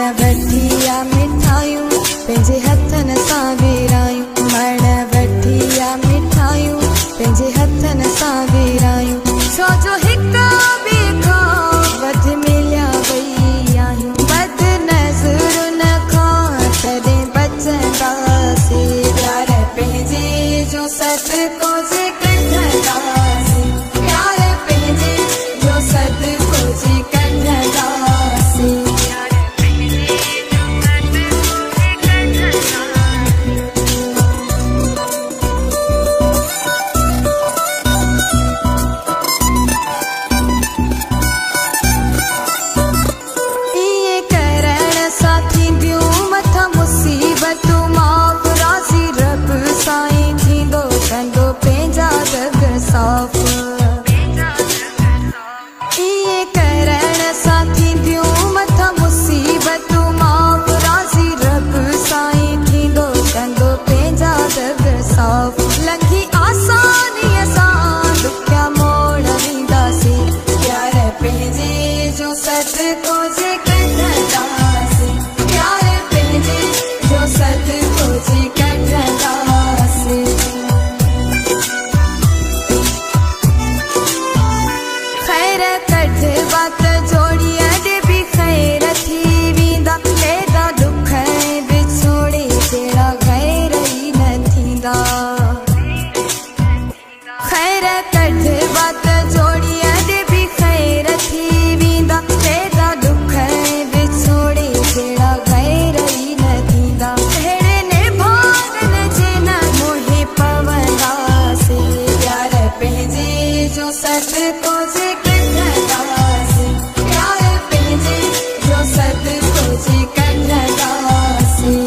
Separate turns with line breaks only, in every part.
वठिया मिठायूं पंहिंजे हथनि सां विरायूं, मण वठिया मिठायूं पंहिंजे हथनि सां विरायूं, छो जो हिक ॿिए खां वधि मिलिया वई आहियूं, बद नज़रुन खां तॾहिं बचंदासीं, प्यार पंहिंजे जो सदको जे कढंदासीं, प्यार पंहिंजे जो सदको जे कढंदासीं। लंघी आसानीअ सां ॾुखिया मोड़ वींदासीं, प्यार पंहिंजे जो सदको जे कढंदासीं, प्यार पंहिंजे जो सदको जे कढंदासीं। ख़ैर कढवा त जोड़ीअ ॾे बि ख़ैर थी वेंदा, केॾा ॾुख विछोड़े जहिड़ा ग़ैर ई न थींदा। खैर कढवा त जोड़ीअ ॾे बि ख़ैर थी वेंदा, केॾा ॾुख विछोड़े जहिड़ा ग़ैर ई न थींदा, अहिड़े निभागन जे न मोहे पवंदासीं, प्यार पंहिंजे जो सदको जे कढंदासीं, प्यार पंहिंजे जो सदको जे कढंदासीं।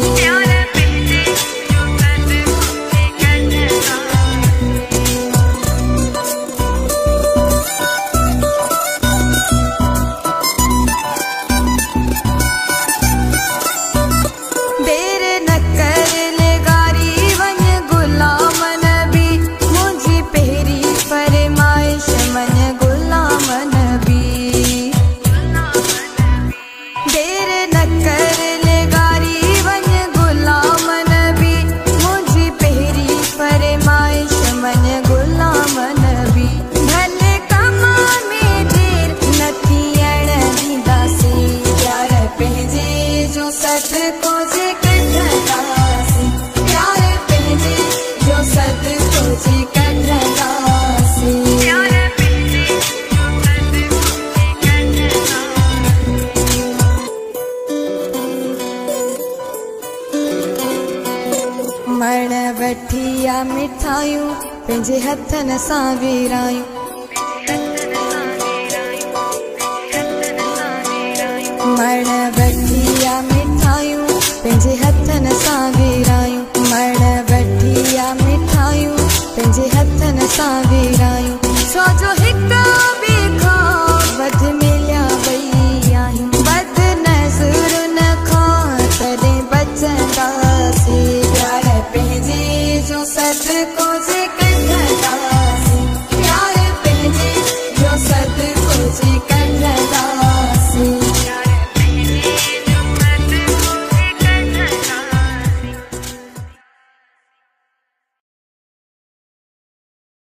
सदको जे कढंदासीं, प्यार पंहिंजे जो सदको जे कढंदासीं। मण वठिया मिठायूं पंहिंजे हथनि सां विरायूं,